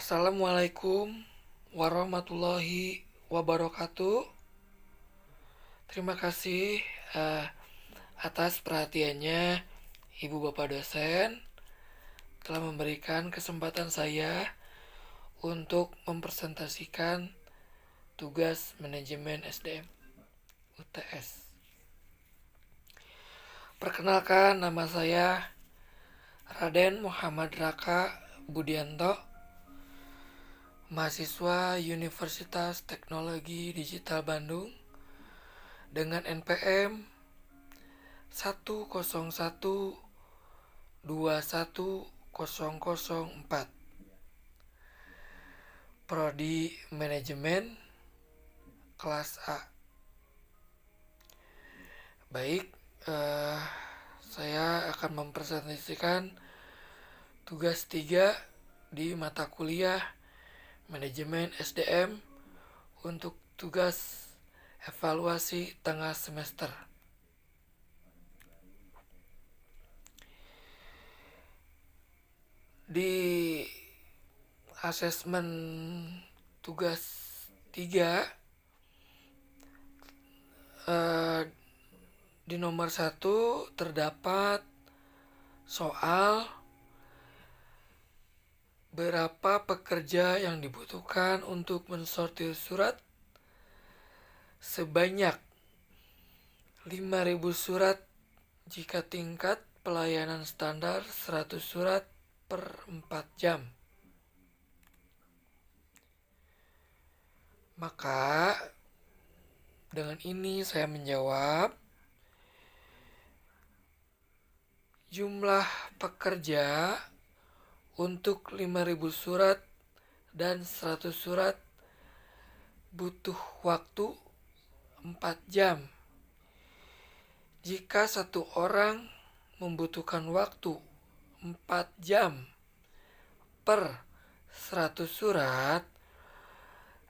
Assalamualaikum warahmatullahi wabarakatuh. Terima kasih eh, atas perhatiannya Ibu Bapak dosen telah memberikan kesempatan saya untuk mempresentasikan tugas manajemen SDM UTS. Perkenalkan, nama saya Raden Muhammad Raka Budianto, mahasiswa Universitas Teknologi Digital Bandung dengan NPM 101210004, Prodi Manajemen kelas A. Baik, saya akan mempresentasikan tugas 3 di mata kuliah Manajemen SDM untuk tugas evaluasi tengah semester. Di asesmen tugas 3 di nomor 1 terdapat soal berapa pekerja yang dibutuhkan untuk mensortir surat sebanyak 5.000 surat jika tingkat pelayanan standar 100 surat per 4 jam. Maka dengan ini saya menjawab, jumlah pekerja untuk 5.000 surat dan 100 surat butuh waktu 4 jam. Jika satu orang membutuhkan waktu 4 jam per 100 surat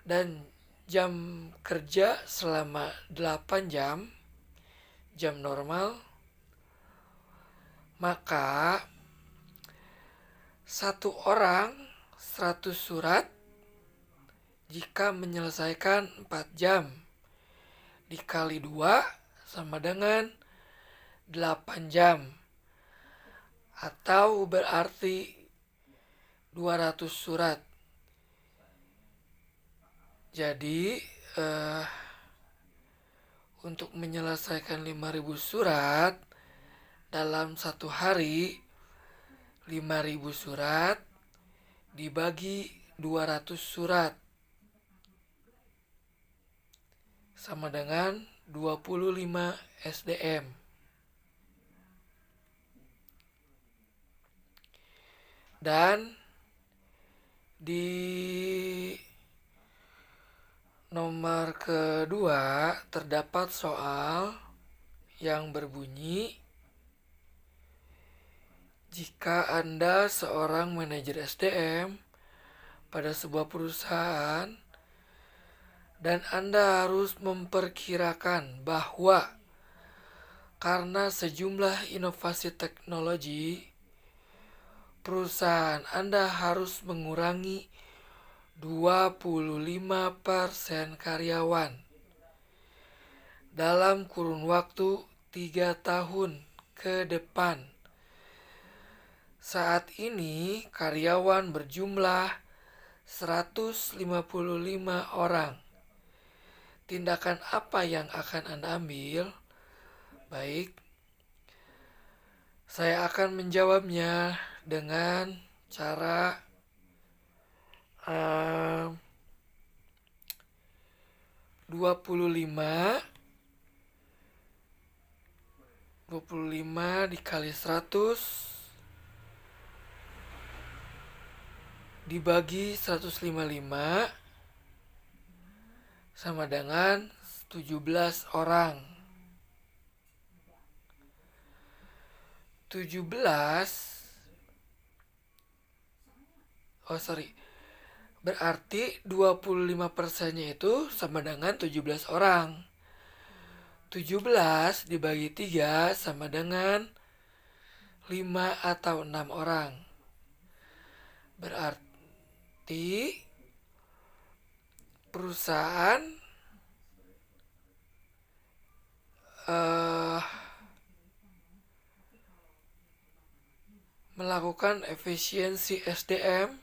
dan jam kerja selama 8 jam, jam normal, maka satu orang 100 surat jika menyelesaikan 4 jam dikali 2 sama dengan 8 jam, atau berarti 200 surat. Jadi untuk menyelesaikan 5.000 surat dalam satu hari, 5.000 surat dibagi 200 surat sama dengan 25 SDM. Dan di nomor kedua terdapat soal yang berbunyi, jika Anda seorang manajer SDM pada sebuah perusahaan dan Anda harus memperkirakan bahwa karena sejumlah inovasi teknologi, perusahaan Anda harus mengurangi 25% karyawan dalam kurun waktu 3 tahun ke depan. Saat ini karyawan berjumlah 155 orang. Tindakan apa yang akan Anda ambil? Baik, saya akan menjawabnya dengan cara 25 dikali 100 dibagi 155 sama dengan 17 orang. 25%-nya itu sama dengan 17 orang. 17 dibagi 3 sama dengan 5 atau 6 orang. Berarti perusahaan eh, melakukan efisiensi SDM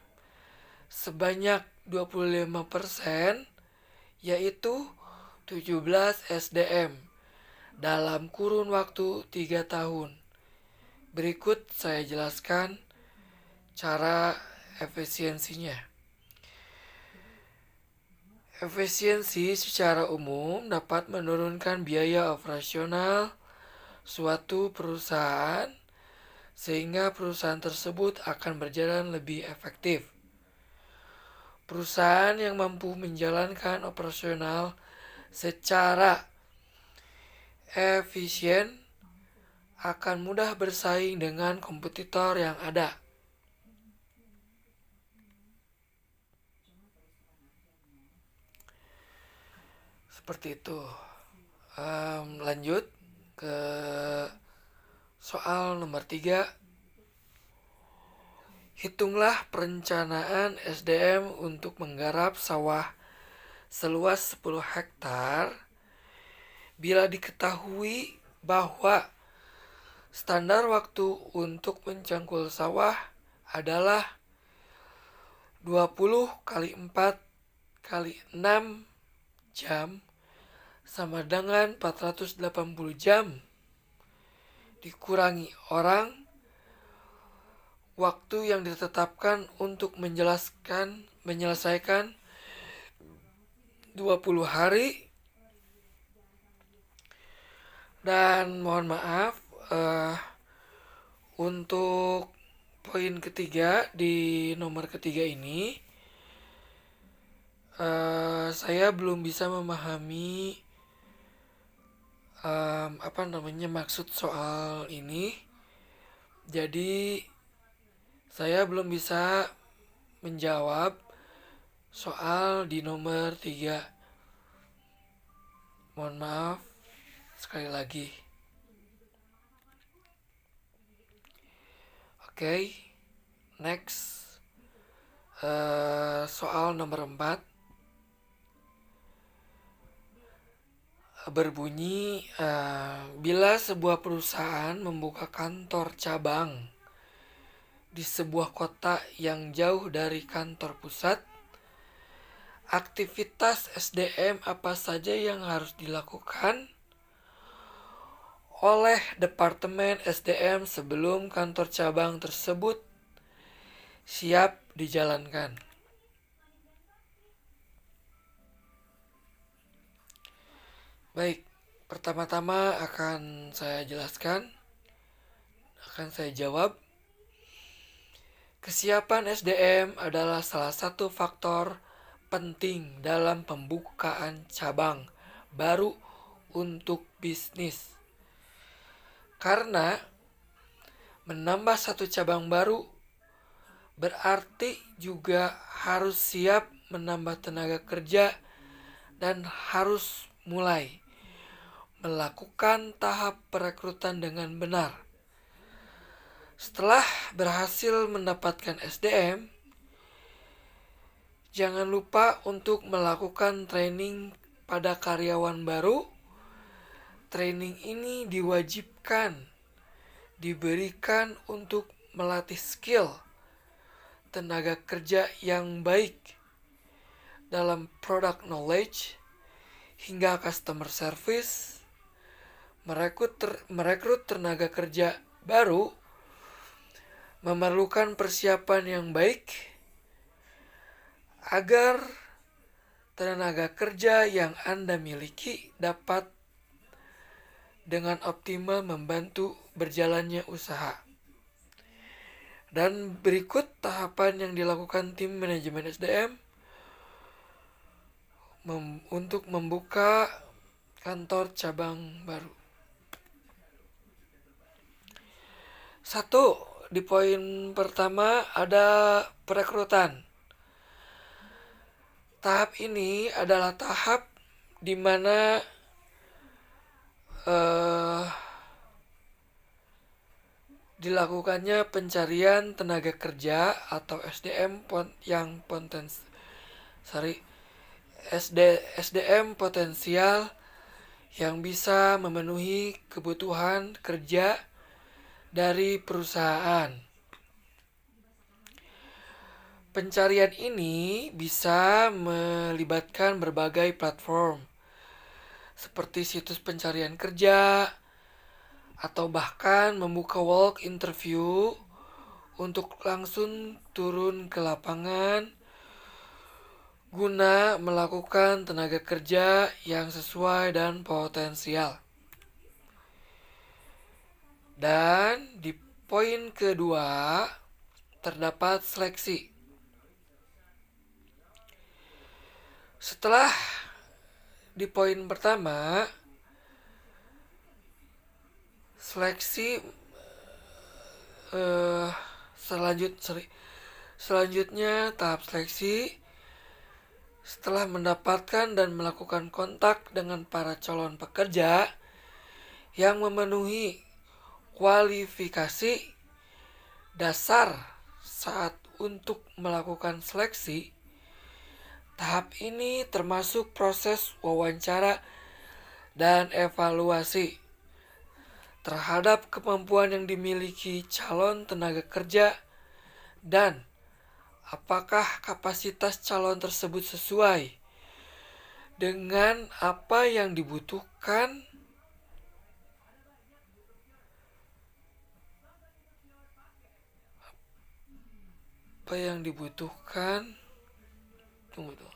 sebanyak 25%, yaitu 17 SDM dalam kurun waktu 3 tahun. Berikut saya jelaskan cara efisiensinya. Efisiensi secara umum dapat menurunkan biaya operasional suatu perusahaan sehingga perusahaan tersebut akan berjalan lebih efektif. Perusahaan yang mampu menjalankan operasional secara efisien akan mudah bersaing dengan kompetitor yang ada. Seperti itu. Lanjut ke soal nomor 3. Hitunglah perencanaan SDM untuk menggarap sawah seluas 10 hektar bila diketahui bahwa standar waktu untuk mencangkul sawah adalah 20 kali 4 kali 6 jam sama dengan 480 jam dikurangi orang waktu yang ditetapkan untuk menyelesaikan 20 hari. Dan mohon maaf, untuk poin ketiga di nomor ketiga ini saya belum bisa memahami maksud soal ini. Jadi saya belum bisa menjawab soal di nomor 3. Mohon maaf sekali lagi. Oke, next. Soal nomor 4 berbunyi, bila sebuah perusahaan membuka kantor cabang di sebuah kota yang jauh dari kantor pusat, aktivitas SDM apa saja yang harus dilakukan oleh Departemen SDM sebelum kantor cabang tersebut siap dijalankan? Baik, pertama-tama akan saya jelaskan, akan saya jawab. Kesiapan SDM adalah salah satu faktor penting dalam pembukaan cabang baru untuk bisnis. Karena menambah satu cabang baru berarti juga harus siap menambah tenaga kerja dan harus mulai melakukan tahap perekrutan dengan benar. Setelah berhasil mendapatkan SDM, jangan lupa untuk melakukan training pada karyawan baru. Training ini diberikan untuk melatih skill tenaga kerja yang baik dalam product knowledge hingga customer service. Merekrut tenaga kerja baru memerlukan persiapan yang baik agar tenaga kerja yang Anda miliki dapat dengan optimal membantu berjalannya usaha. Dan berikut tahapan yang dilakukan tim manajemen SDM untuk membuka kantor cabang baru. 1. Di poin pertama ada perekrutan. Tahap ini adalah tahap di mana dilakukannya pencarian tenaga kerja atau SDM SDM potensial yang bisa memenuhi kebutuhan kerja dari perusahaan. Pencarian ini bisa melibatkan berbagai platform seperti situs pencarian kerja atau bahkan membuka walk interview untuk langsung turun ke lapangan guna melakukan tenaga kerja yang sesuai dan potensial. Dan di poin kedua terdapat seleksi. Setelah di poin pertama, seleksi selanjutnya tahap seleksi setelah mendapatkan dan melakukan kontak dengan para calon pekerja yang memenuhi kualifikasi dasar saat untuk melakukan seleksi. Tahap ini termasuk proses wawancara dan evaluasi terhadap kemampuan yang dimiliki calon tenaga kerja dan apakah kapasitas calon tersebut sesuai dengan apa yang dibutuhkan tunggu.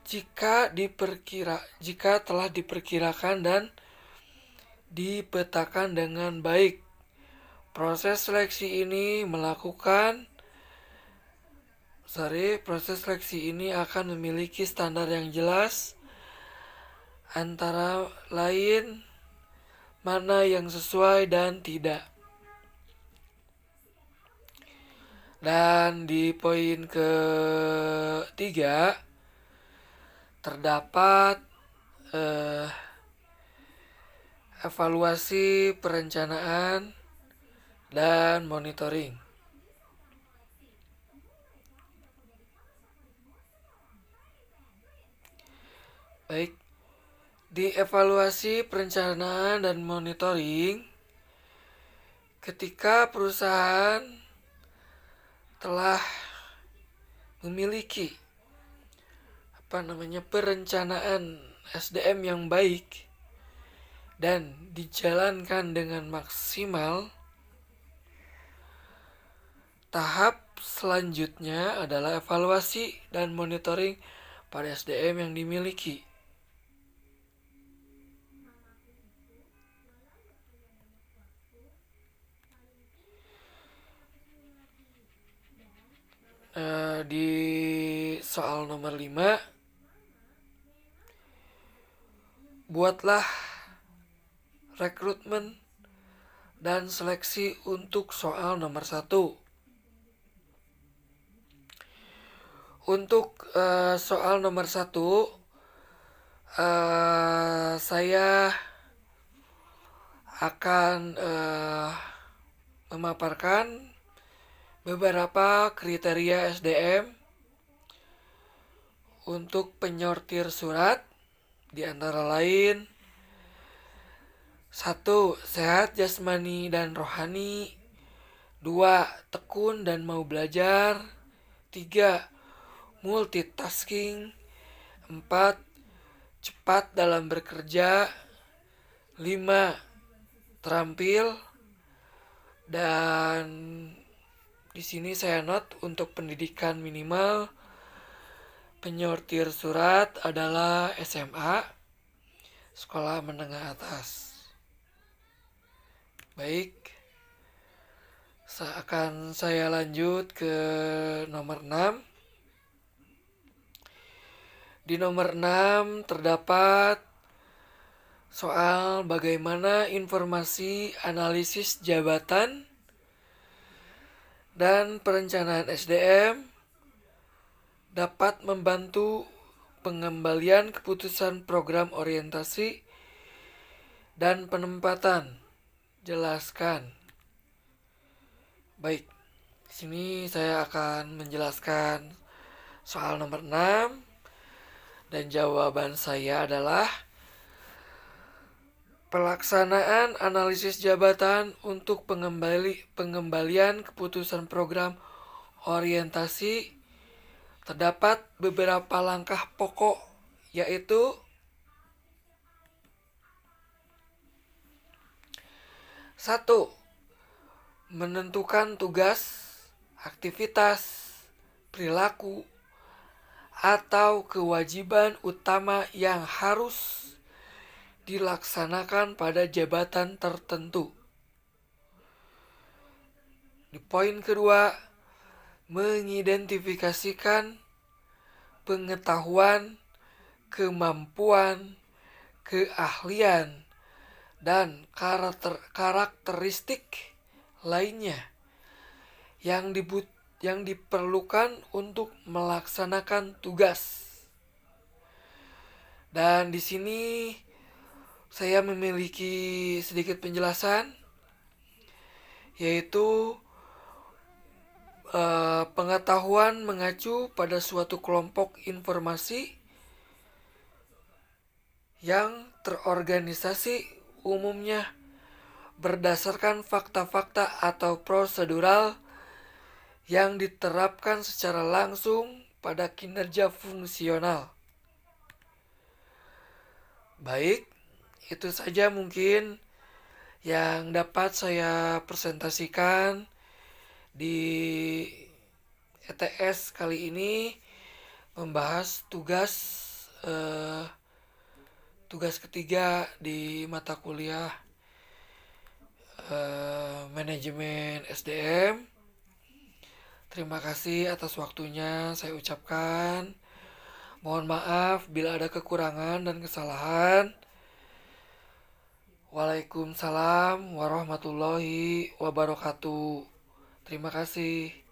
Jika telah diperkirakan dan dipetakan dengan baik, proses seleksi ini akan memiliki standar yang jelas, antara lain mana yang sesuai dan tidak. Dan di poin ketiga terdapat evaluasi perencanaan dan monitoring. Baik, di evaluasi perencanaan dan monitoring, ketika perusahaan telah memiliki perencanaan SDM yang baik dan dijalankan dengan maksimal, tahap selanjutnya adalah evaluasi dan monitoring pada SDM yang dimiliki. Di soal nomor 5, buatlah rekrutmen dan seleksi untuk soal nomor 1. Untuk soal nomor 1, saya akan memaparkan beberapa kriteria SDM untuk penyortir surat, di antara lain 1. Sehat jasmani dan rohani. 2. Tekun dan mau belajar. 3. Multitasking. 4. Cepat dalam bekerja. 5. Terampil. Dan di sini saya note untuk pendidikan minimal penyortir surat adalah SMA, sekolah menengah atas. Baik, akan saya lanjut ke nomor 6. Di nomor 6 terdapat soal bagaimana informasi analisis jabatan dan perencanaan SDM dapat membantu pengembalian keputusan program orientasi dan penempatan jelaskan. Baik, di sini saya akan menjelaskan soal nomor 6 dan jawaban saya adalah pelaksanaan analisis jabatan untuk pengembalian keputusan program orientasi. Terdapat beberapa langkah pokok, yaitu 1. Menentukan tugas, aktivitas, perilaku, atau kewajiban utama yang harus dilaksanakan pada jabatan tertentu. Di poin kedua, mengidentifikasikan pengetahuan, kemampuan, keahlian, dan karakteristik lainnya yang diperlukan untuk melaksanakan tugas. Dan di sini saya memiliki sedikit penjelasan, yaitu pengetahuan mengacu pada suatu kelompok informasi yang terorganisasi, umumnya berdasarkan fakta-fakta atau prosedural yang diterapkan secara langsung pada kinerja fungsional. Baik, itu saja mungkin yang dapat saya presentasikan di ETS kali ini, membahas tugas ketiga di mata kuliah manajemen SDM. Terima kasih atas waktunya saya ucapkan. Mohon maaf bila ada kekurangan dan kesalahan. Waalaikumsalam warahmatullahi wabarakatuh. Terima kasih.